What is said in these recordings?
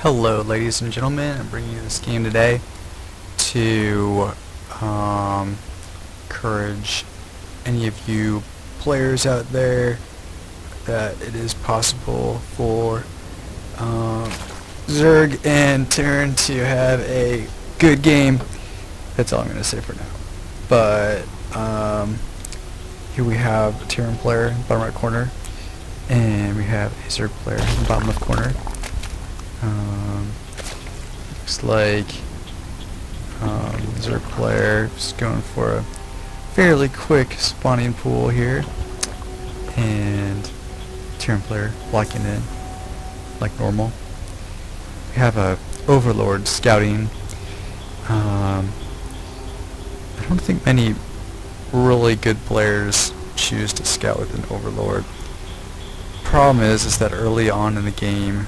Hello ladies and gentlemen, I'm bringing you this game today to encourage any of you players out there that it is possible for Zerg and Terran to have a good game. That's all I'm going to say for now. But here we have a Terran player in the bottom right corner, and we have a Zerg player in the bottom left corner. Looks like Zerg player is going for a fairly quick spawning pool here, and Terran player blocking in like normal. We have a Overlord scouting. I don't think many really good players choose to scout with an Overlord. Problem is that early on in the game,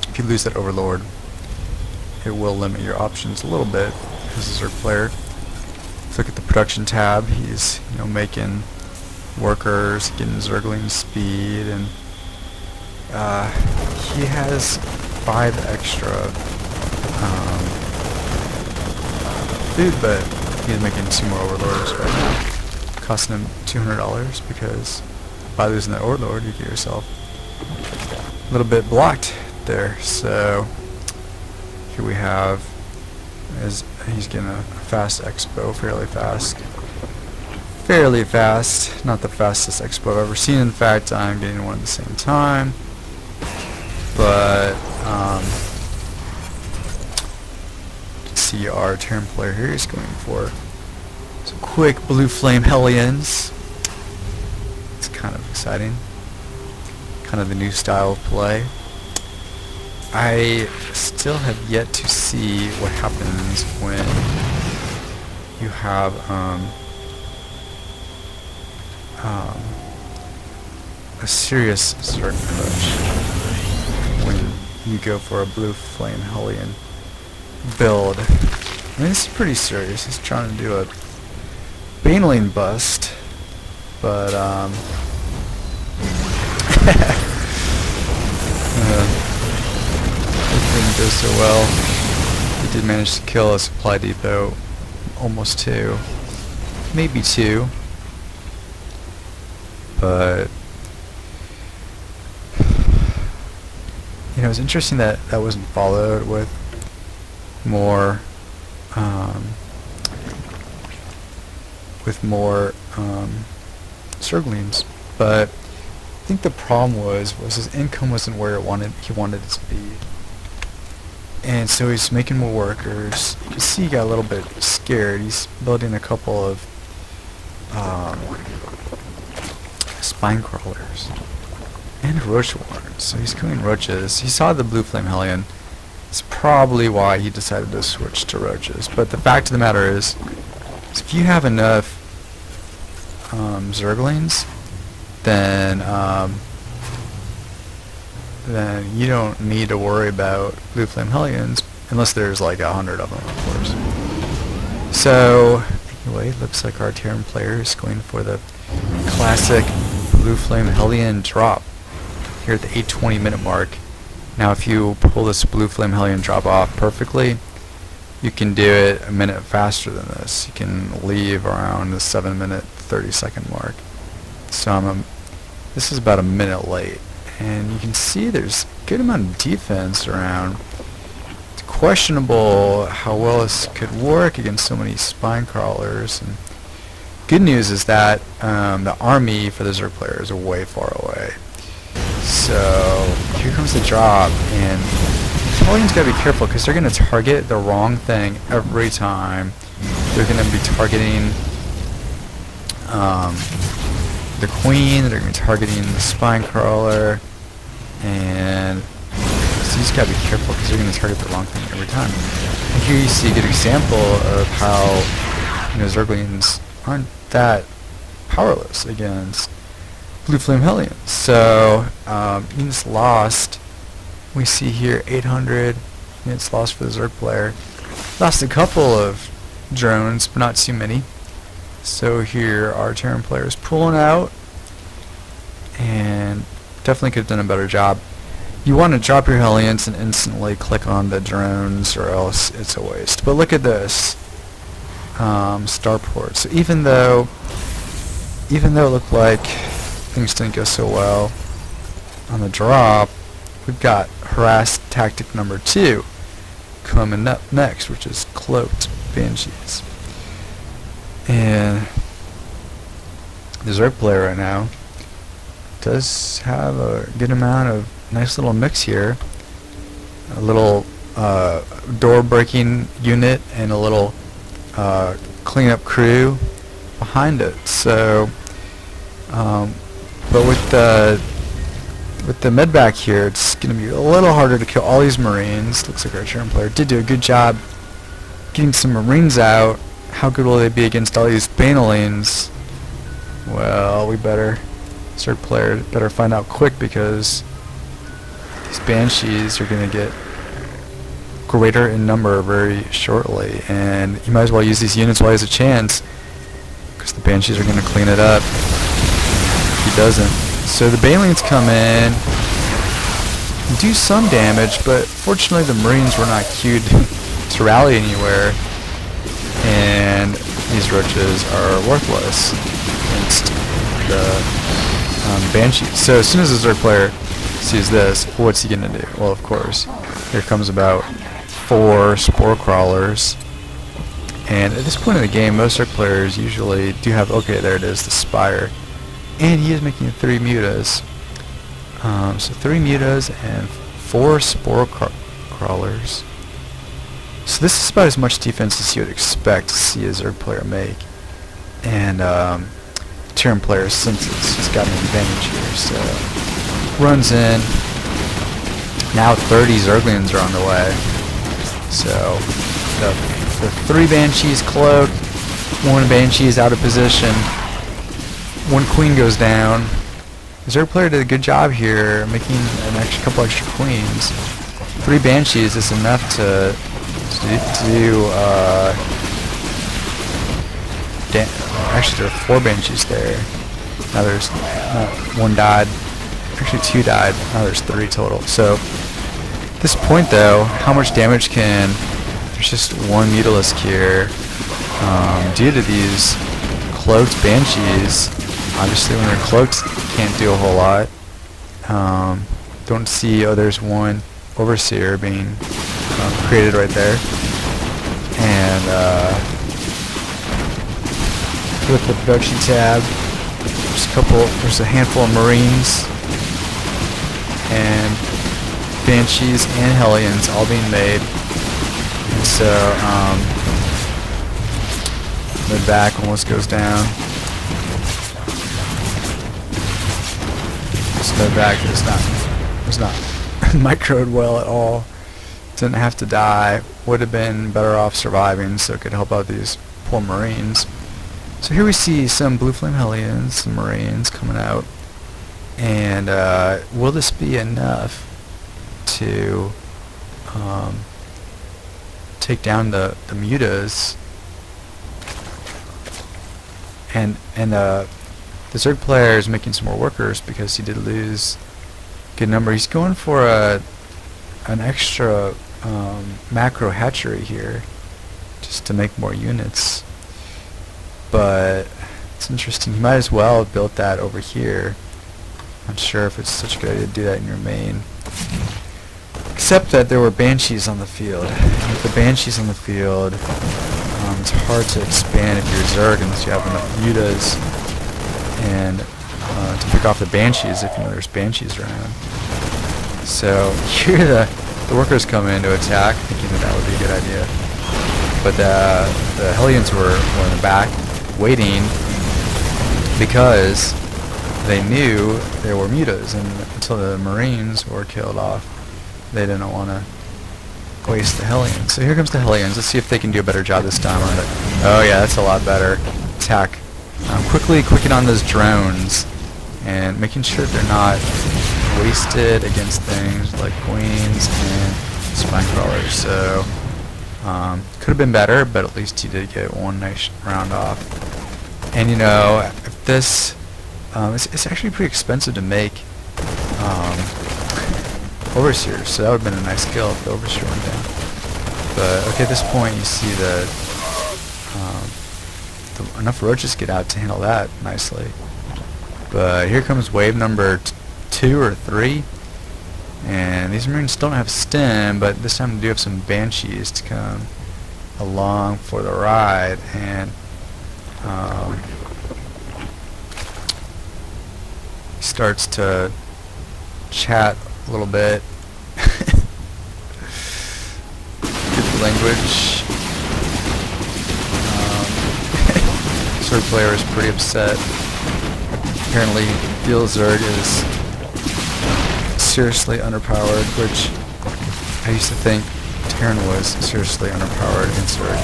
if you lose that Overlord, it will limit your options a little bit as a Zerg player. If you look at the production tab, he's making workers, getting Zergling speed, and he has 5 extra food, but he's making 2 more Overlords right now, costing him $200 because by losing that Overlord, you get yourself a little bit blocked there. So here we have, as he's getting a fast expo, fairly fast, not the fastest expo I've ever seen. In fact, I'm getting one at the same time, but you can see our Terran player here is going for some quick blue flame Hellions. It's kind of exciting, kind of the new style of play. I still have yet to see what happens when you have a serious Zerg push when you go for a blue flame Hellion build. I mean, this is pretty serious. He's trying to do a Baneling bust, but didn't go so well. He did manage to kill a supply depot, almost 2, maybe 2, but it's interesting that that wasn't followed with more Zerglings. But I think the problem was his income wasn't where he wanted it to be. And so he's making more workers. You can see he got a little bit scared. He's building a couple of spine crawlers and roach warrens. So he's killing roaches. He saw the blue flame Hellion. It's probably why he decided to switch to roaches. But the fact of the matter is if you have enough Zerglings, then you don't need to worry about blue flame Hellions unless there's like 100 of them, of course. So anyway, looks like our Terran player is going for the classic blue flame Hellion drop here at the 8:20 minute mark. Now if you pull this blue flame Hellion drop off perfectly, you can do it a minute faster than this. You can leave around the 7-minute 30-second mark. So this is about a minute late. And you can see there's a good amount of defense around. It's questionable how well this could work against so many spine crawlers. And good news is that the army for the Zerg players are way far away. So here comes the drop, and Hellions gotta be careful because they're gonna target the wrong thing every time. They're gonna be targeting the queen, they're going to be targeting the spine crawler, and so you just got to be careful because they're going to target the wrong thing every time. And here you see a good example of how Zerglings aren't that powerless against blue flame Hellions. So units lost, we see here 800 units lost for the Zerg player. Lost a couple of drones, but not too many. So here our Terran player is pulling out, and definitely could have done a better job. you want to drop your Hellions and instantly click on the drones, or else it's a waste. But look at this starport. So even though it looked like things didn't go so well on the drop, we've got harass tactic number 2 coming up next, which is cloaked banshees. And the Zerg player right now does have a good amount of nice little mix here. A little door breaking unit and a little cleanup crew behind it. So, but with the medvac here, it's going to be a little harder to kill all these Marines. Looks like our German player did do a good job getting some Marines out. How good will they be against all these Banelings? Well, Zerg player better find out quick, because these banshees are going to get greater in number very shortly, and you might as well use these units while he has a chance, because the banshees are going to clean it up if he doesn't. So the banelings come in, do some damage, but fortunately the Marines were not queued to rally anywhere, and these roaches are worthless against the banshees. So as soon as the Zerg player sees this, what's he gonna do? Well, of course, here comes about 4 spore crawlers, and at this point in the game, most Zerg players usually do have, okay, there it is, the spire, and he is making 3 mutas. So 3 mutas and 4 spore crawlers. So this is about as much defense as you would expect to see a Zerg player make, and Terran player senses he's got an advantage here, so runs in. Now 30 Zerglings are on the way. So the 3 banshees cloaked, 1 banshee is out of position, 1 queen goes down. The Zerg player did a good job here, making couple extra queens. 3 banshees is enough to do actually there are 4 banshees there. Now there's 1 died. Actually 2 died. Now there's 3 total. So at this point though, how much damage can... There's just 1 mutalisk here. Due to these cloaked banshees, obviously when they're cloaked, can't do a whole lot. Don't see... Oh, there's 1 overseer being created right there. And with the production tab, there's a handful of Marines and banshees and Hellions all being made. And so the back almost goes down. So the back was not microed well at all. Didn't have to die. Would have been better off surviving, so it could help out these poor Marines. So here we see some Blue Flame Hellions, some Marines coming out, and will this be enough to take down the mutas? And the Zerg player is making some more workers because he did lose a good number. He's going for an extra macro hatchery here, just to make more units. But it's interesting, you might as well have built that over here. Not sure if it's such a good idea to do that in your main. Except that there were banshees on the field. And with the banshees on the field, it's hard to expand if you're Zerg unless you have enough mutas and to pick off the banshees if you know there's banshees around. So here the workers come in to attack, thinking that would be a good idea. But the Hellions were in the back, waiting, because they knew there were mutas, and until the Marines were killed off, they didn't want to waste the Hellions. So here comes the Hellions. Let's see if they can do a better job this time on it. Oh yeah, that's a lot better. Attack. Quickly clicking on those drones and making sure they're not wasted against things like queens and spine crawlers. So could have been better, but at least he did get 1 nice round off. And you know, if this it's actually pretty expensive to make overseers, so that would have been a nice kill if the overseer went down. But okay, at this point you see enough roaches get out to handle that nicely. But here comes wave number 2 or 3, and these Marines still don't have stim, but this time they do have some banshees to come along for the ride, and starts to chat a little bit. Good language. Sword player is pretty upset. Apparently feels Zerg is seriously underpowered, which I used to think Terran was seriously underpowered against Zerg.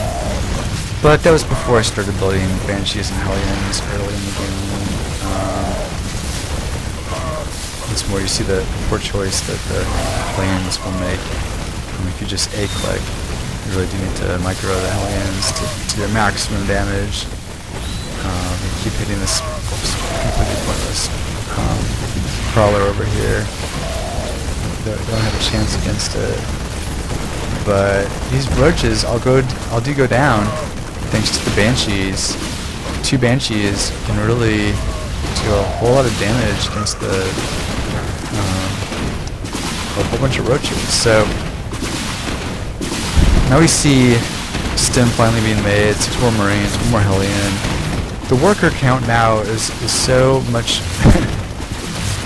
But that was before I started building Banshees and Hellions early in the game. It's more you see the poor choice that the planes will make. If you just A-click, you really do need to micro the Hellions to get maximum damage. You keep hitting this completely pointless crawler over here. Don't have a chance against it. But these roaches, I'll do go down thanks to the banshees. 2 banshees can really do a whole lot of damage against a whole bunch of roaches. So now we see stim finally being made. 6 more Marines, 1 more Hellion. The worker count now is so much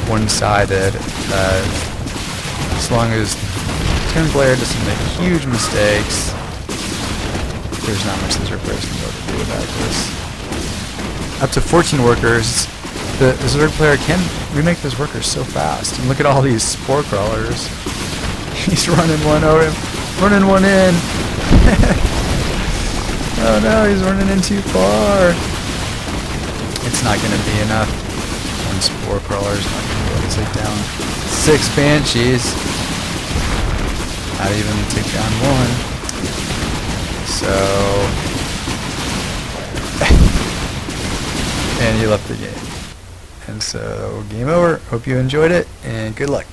one-sided that as long as Terran player doesn't make huge mistakes, there's not much the Zerg players can be able to do about this. Up to 14 workers, the Zerg player can remake those workers so fast. And look at all these spore crawlers. He's running one over, running one in. Oh no, he's running in too far. It's not going to be enough. 1 spore crawler is not going to be able to take down 6 banshees. Not even take down 1. So, and you left the game. And so, game over. Hope you enjoyed it, and good luck.